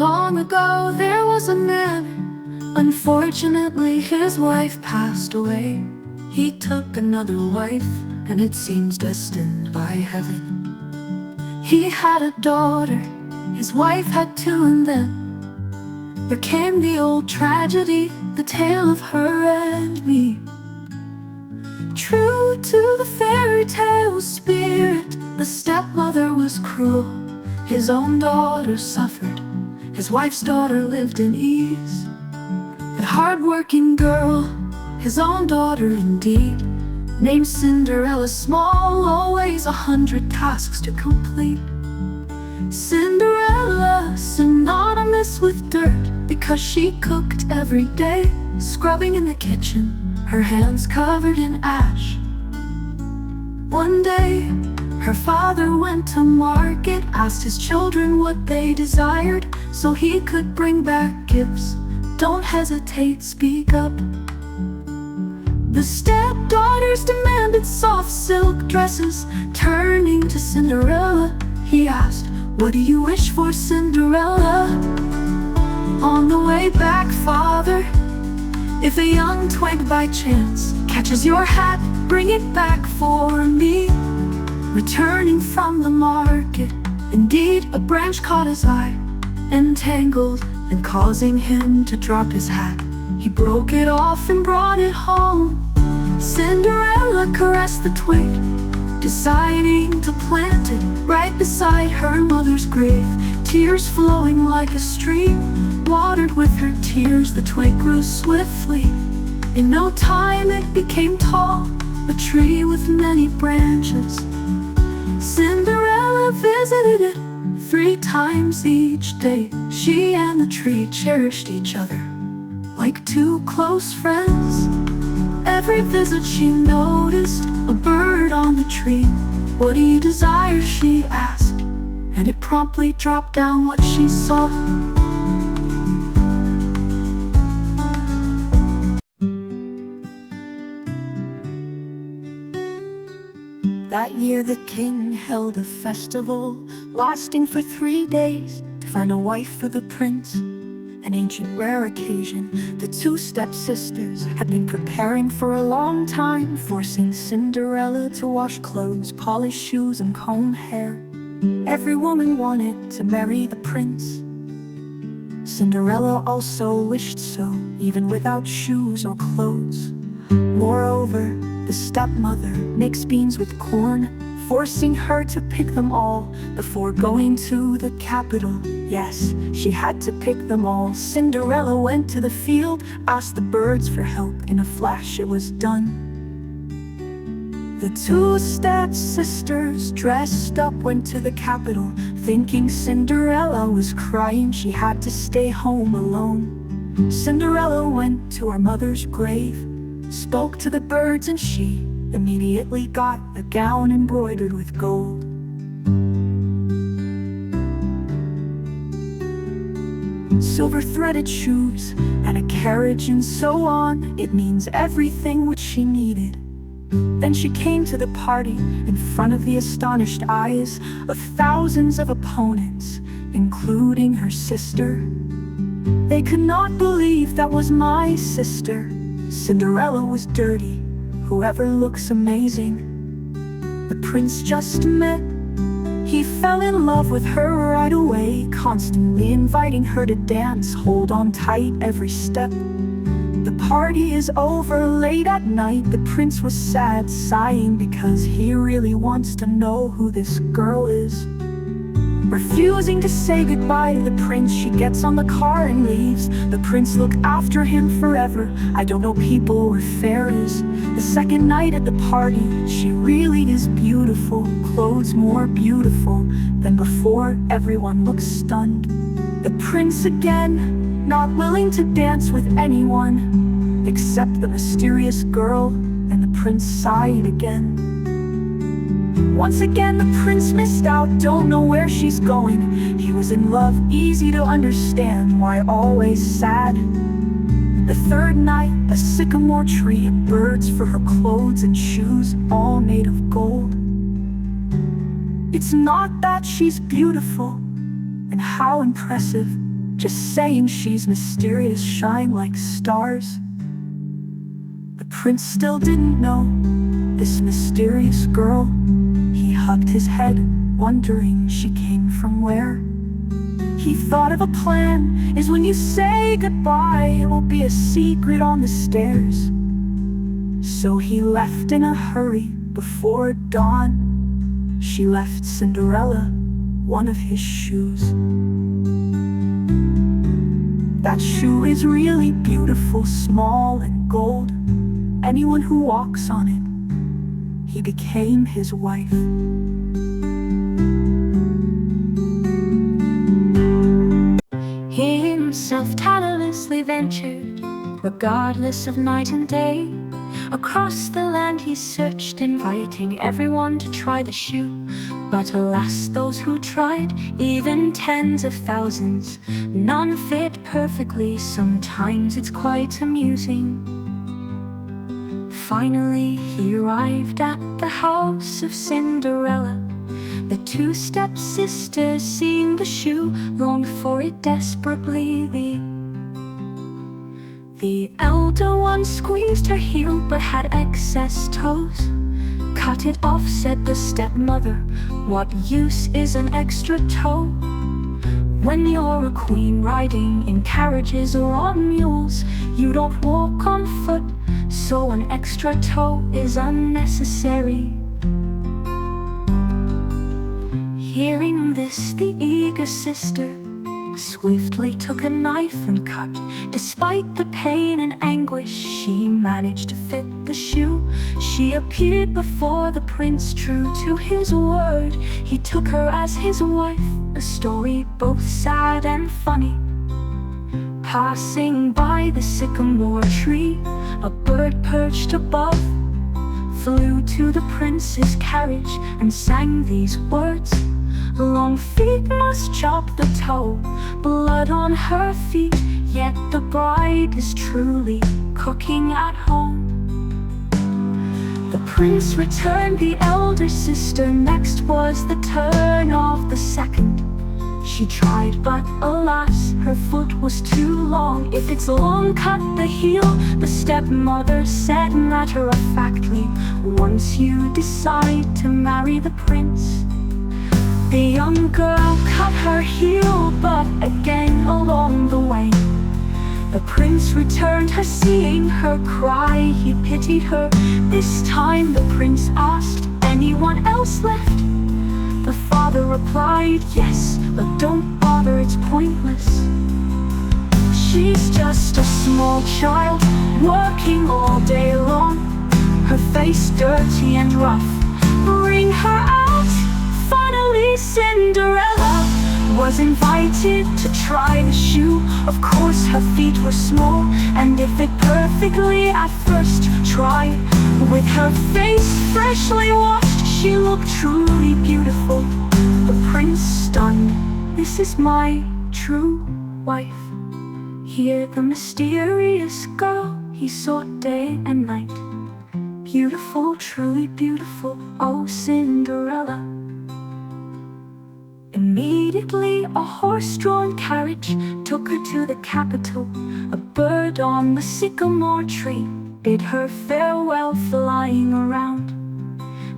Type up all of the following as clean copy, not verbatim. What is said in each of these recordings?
Long ago there was a man. Unfortunately his wife passed away. He took another wife, and it seems destined by heaven. He had a daughter, his wife had two, and then there came the old tragedy, the tale of her and me. True to the fairy tale spirit, the stepmother was cruel. His own daughter suffered, his wife's daughter lived in ease. The hard-working girl, his own daughter indeed, named Cinderella, small, always 100 tasks to complete. Cinderella, synonymous with dirt, because she cooked every day, scrubbing in the kitchen, her hands covered in ash. One day, her father went to market, asked his children what they desired, so he could bring back gifts. Don't hesitate, speak up. The stepdaughters demanded soft silk dresses. Turning to Cinderella, he asked, "What do you wish for, Cinderella?" "On the way back, father, if a young twig by chance catches your hat, bring it back for me." Returning from the market, indeed a branch caught his eye, entangled and causing him to drop his hat. He broke it off and brought it home. Cinderella caressed the twig, deciding to plant it right beside her mother's grave. Tears flowing like a stream, watered with her tears, the twig grew swiftly. In no time it became tall, a tree with many branches. Cinderella visited it 3 times each day. She and the tree cherished each other like 2 close friends. Every visit she noticed a bird on the tree. "What do you desire?" she asked, and it promptly dropped down what she saw. That year the king held a festival lasting for 3 days to find a wife for the prince. An ancient rare occasion the 2 stepsisters had been preparing for a long time, forcing Cinderella to wash clothes, polish shoes, and comb hair. Every woman wanted to marry the prince. Cinderella also wished so, even without shoes or clothes. Moreover, the stepmother makes beans with corn, forcing her to pick them all before going to the capital. Yes, she had to pick them all. Cinderella went to the field, asked the birds for help. In a flash it was done. The 2 stepsisters, dressed up, went to the capital. Thinking Cinderella was crying, she had to stay home alone. Cinderella went to her mother's grave, spoke to the birds, and she immediately got a gown embroidered with gold. Silver-threaded shoes and a carriage and so on. It means everything which she needed. Then she came to the party in front of the astonished eyes of thousands of opponents, including her sister. They could not believe that was my sister. Cinderella was dirty. Whoever looks amazing. The prince just met. He fell in love with her right away, constantly inviting her to dance, hold on tight every step. The party is over late at night. The prince was sad, sighing, because he really wants to know who this girl is. Refusing to say goodbye to the prince, she gets on the car and leaves. The prince looked after him forever. I don't know people where fair is. The second night at the party, she really is beautiful. Clothes more beautiful than before. Everyone looks stunned. The prince again, not willing to dance with anyone except the mysterious girl, and the prince sighed again. Once again the prince missed out, don't know where she's going. He was in love, easy to understand, why always sad? The third night, a sycamore tree, and birds for her clothes and shoes, all made of gold. It's not that she's beautiful, and how impressive, just saying she's mysterious, shine like stars. The prince still didn't know this mysterious girl. He hugged his head, wondering she came from where. He thought of a plan, is when you say goodbye, it will be a secret on the stairs. So he left in a hurry before dawn. She left Cinderella one of his shoes. That shoe is really beautiful, small and gold. Anyone who walks on it, he became his wife. He himself tirelessly ventured, regardless of night and day. Across the land he searched, inviting everyone to try the shoe. But alas, those who tried, even tens of thousands, none fit perfectly. Sometimes it's quite amusing. Finally he arrived at the house of Cinderella. The two stepsisters, seeing the shoe, longed for it desperately. The elder one squeezed her heel but had excess toes. Cut it off, said the stepmother, what use is an extra toe? When you're a queen riding in carriages or on mules, you don't walk on foot, so an extra toe is unnecessary. Hearing this, the eager sister swiftly took a knife and cut. Despite the pain and anguish, she managed to fit the shoe. She appeared before the prince, true to his word. He took her as his wife, a story both sad and funny. Passing by the sycamore tree, a bird perched above flew to the prince's carriage and sang these words: long feet must chop the toe, blood on her feet, yet the bride is truly cooking at home. The prince returned the elder sister, next was the turn of the second. She tried, but alas, her foot was too long. If it's long, cut the heel, the stepmother said matter-of-factly. Once you decide to marry the prince, the young girl cut her heel, but again along the way, the prince returned her, seeing her cry. He pitied her. This time the prince asked, anyone else left? The father replied, yes, but don't bother, it's pointless. She's just a small child, working all day long, her face dirty and rough. Bring her out. Finally Cinderella was invited to try the shoe. Of course her feet were small, and if it perfectly at first try. With her face freshly washed, she looked truly beautiful. The prince stunned, this is my true wife. Here the mysterious girl he sought day and night. Beautiful, truly beautiful, oh Cinderella. Immediately a horse-drawn carriage took her to the capital. A bird on the sycamore tree bid her farewell, flying around.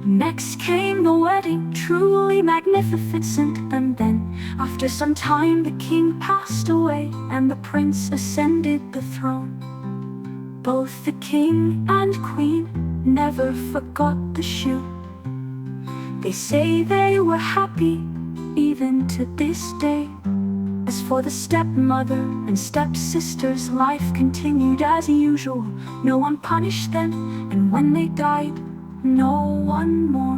Next came the wedding, truly magnificent. And then, after some time, the king passed away and the prince ascended the throne. Both the king and queen never forgot the shoe. They say they were happy even to this day. As for the stepmother and stepsisters, life continued as usual. No one punished them, and when they died, no one mourned.